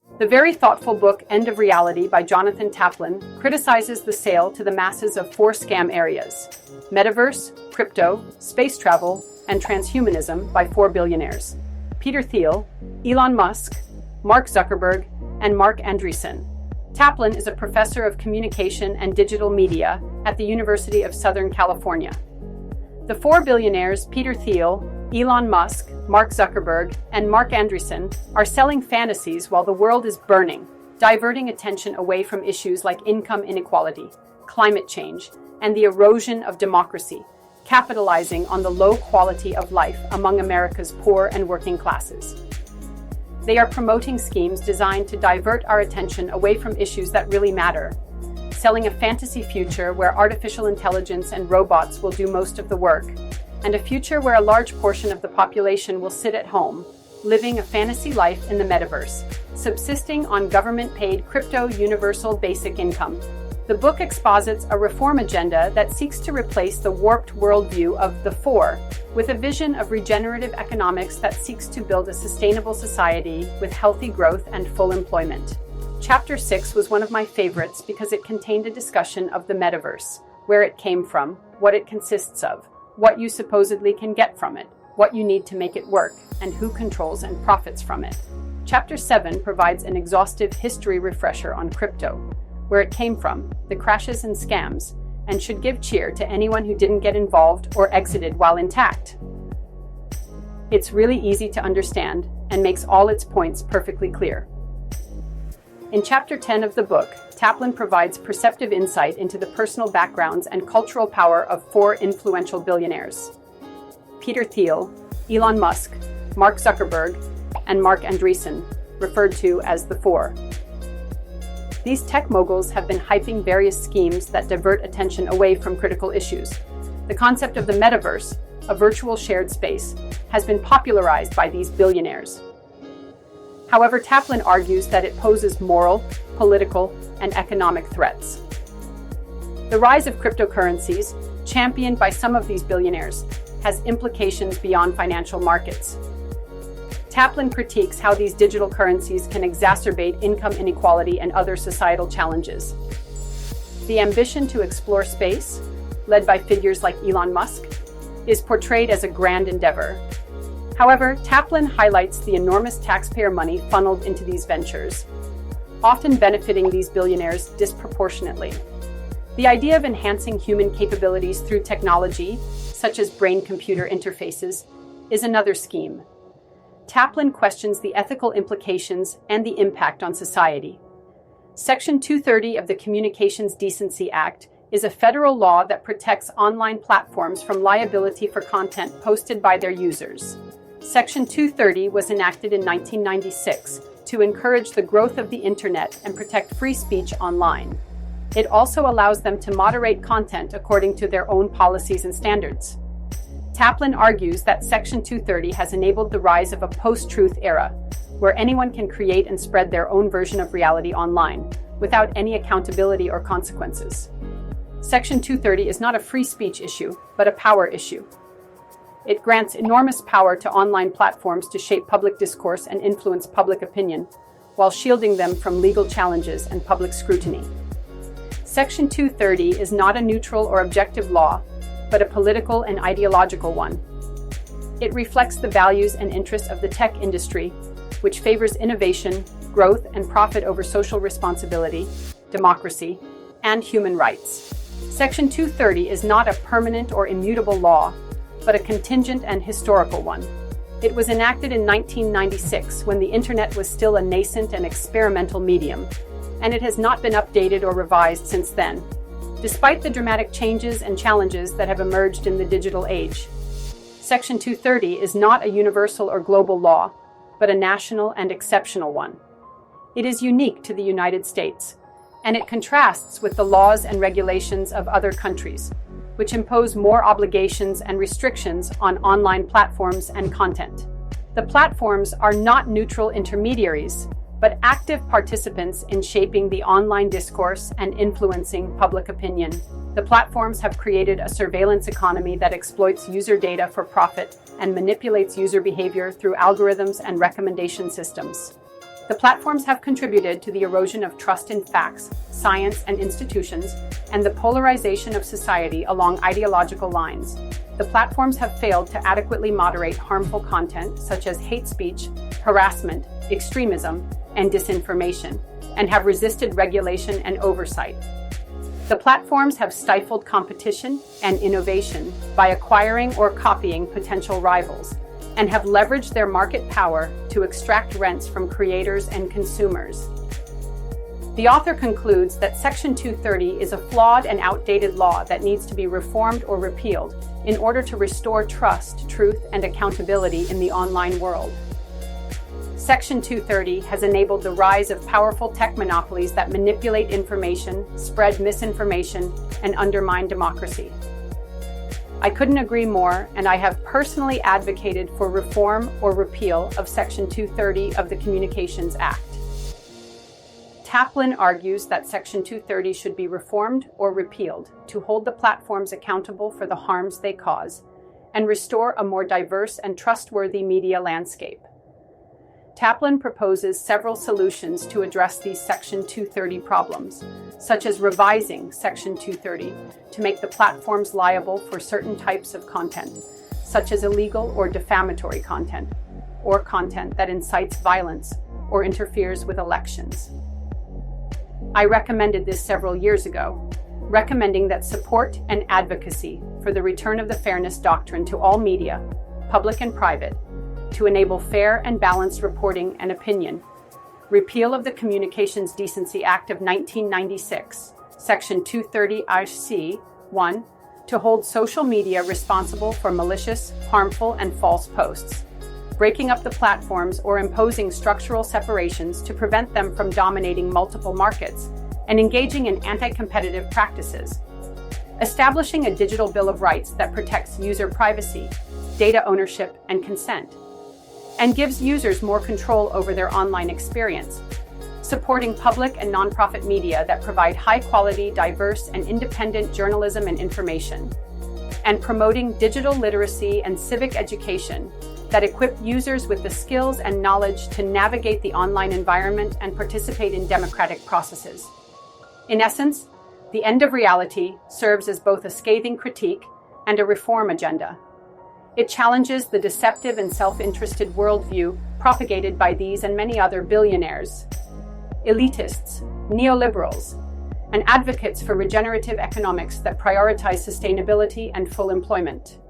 The very thoughtful book End of Reality by Jonathan Taplin criticizes the sale to the masses of 4 scam areas: metaverse, crypto, space travel, and transhumanism by 4 billionaires: Peter Thiel, Elon Musk, Marc Zuckerberg, and Marc Andreesen. Taplin is a professor of communication and digital media at the University of Southern California. The 4 billionaires, Peter Thiel, Elon Musk, Marc Zuckerberg, and Marc Andreesen, are selling fantasies while the world is burning, diverting attention away from issues like income inequality, climate change, and the erosion of democracy, capitalizing on the low quality of life among America's poor and working classes. They are promoting schemes designed to divert our attention away from issues that really matter, selling a fantasy future where artificial intelligence and robots will do most of the work, and a future where a large portion of the population will sit at home, living a fantasy life in the metaverse, subsisting on government-paid crypto universal basic income. The book exposits a reform agenda that seeks to replace the warped worldview of the 4 with a vision of regenerative economics that seeks to build a sustainable society with healthy growth and full employment. Chapter 6 was one of my favorites because it contained a discussion of the metaverse, where it came from, what it consists of, what you supposedly can get from it, what you need to make it work, and who controls and profits from it. Chapter 7 provides an exhaustive history refresher on crypto, where it came from, the crashes and scams, and should give cheer to anyone who didn't get involved or exited while intact. It's really easy to understand and makes all its points perfectly clear. In Chapter 10 of the book, Taplin provides perceptive insight into the personal backgrounds and cultural power of 4 influential billionaires: Peter Thiel, Elon Musk, Marc Zuckerberg, and Marc Andreesen, referred to as the 4. These tech moguls have been hyping various schemes that divert attention away from critical issues. The concept of the metaverse, a virtual shared space, has been popularized by these billionaires. However, Taplin argues that it poses moral, political, and economic threats. The rise of cryptocurrencies, championed by some of these billionaires, has implications beyond financial markets. Taplin critiques how these digital currencies can exacerbate income inequality and other societal challenges. The ambition to explore space, led by figures like Elon Musk, is portrayed as a grand endeavor. However, Taplin highlights the enormous taxpayer money funneled into these ventures, often benefiting these billionaires disproportionately. The idea of enhancing human capabilities through technology, such as brain-computer interfaces, is another scheme. Taplin questions the ethical implications and the impact on society. Section 230 of the Communications Decency Act is a federal law that protects online platforms from liability for content posted by their users. Section 230 was enacted in 1996 to encourage the growth of the internet and protect free speech online. It also allows them to moderate content according to their own policies and standards. Taplin argues that Section 230 has enabled the rise of a post-truth era, where anyone can create and spread their own version of reality online, without any accountability or consequences. Section 230 is not a free speech issue, but a power issue. It grants enormous power to online platforms to shape public discourse and influence public opinion, while shielding them from legal challenges and public scrutiny. Section 230 is not a neutral or objective law, but a political and ideological one. It reflects the values and interests of the tech industry, which favors innovation, growth, and profit over social responsibility, democracy, and human rights. Section 230 is not a permanent or immutable law, but a contingent and historical one. It was enacted in 1996 when the internet was still a nascent and experimental medium, and it has not been updated or revised since then, despite the dramatic changes and challenges that have emerged in the digital age. Section 230 is not a universal or global law, but a national and exceptional one. It is unique to the United States, and it contrasts with the laws and regulations of other countries, which impose more obligations and restrictions on online platforms and content. The platforms are not neutral intermediaries, but active participants in shaping the online discourse and influencing public opinion. The platforms have created a surveillance economy that exploits user data for profit and manipulates user behavior through algorithms and recommendation systems. The platforms have contributed to the erosion of trust in facts, science, and institutions, and the polarization of society along ideological lines. The platforms have failed to adequately moderate harmful content such as hate speech, harassment, extremism, and disinformation, and have resisted regulation and oversight. The platforms have stifled competition and innovation by acquiring or copying potential rivals, and have leveraged their market power to extract rents from creators and consumers. The author concludes that Section 230 is a flawed and outdated law that needs to be reformed or repealed in order to restore trust, truth, and accountability in the online world. Section 230 has enabled the rise of powerful tech monopolies that manipulate information, spread misinformation, and undermine democracy. I couldn't agree more, and I have personally advocated for reform or repeal of Section 230 of the Communications Act. Taplin argues that Section 230 should be reformed or repealed to hold the platforms accountable for the harms they cause and restore a more diverse and trustworthy media landscape. Taplin proposes several solutions to address these Section 230 problems, such as revising Section 230 to make the platforms liable for certain types of content, such as illegal or defamatory content, or content that incites violence or interferes with elections. I recommended this several years ago, recommending that support and advocacy for the return of the fairness doctrine to all media, public and private, to enable fair and balanced reporting and opinion, repeal of the Communications Decency Act of 1996, Section 230-C(1), to hold social media responsible for malicious, harmful, and false posts, breaking up the platforms or imposing structural separations to prevent them from dominating multiple markets, and engaging in anti-competitive practices, establishing a digital Bill of Rights that protects user privacy, data ownership, and consent, and gives users more control over their online experience, supporting public and nonprofit media that provide high-quality, diverse, and independent journalism and information, and promoting digital literacy and civic education that equip users with the skills and knowledge to navigate the online environment and participate in democratic processes. In essence, The End of Reality serves as both a scathing critique and a reform agenda. It challenges the deceptive and self-interested worldview propagated by these and many other billionaires, elitists, neoliberals, and advocates for regenerative economics that prioritize sustainability and full employment.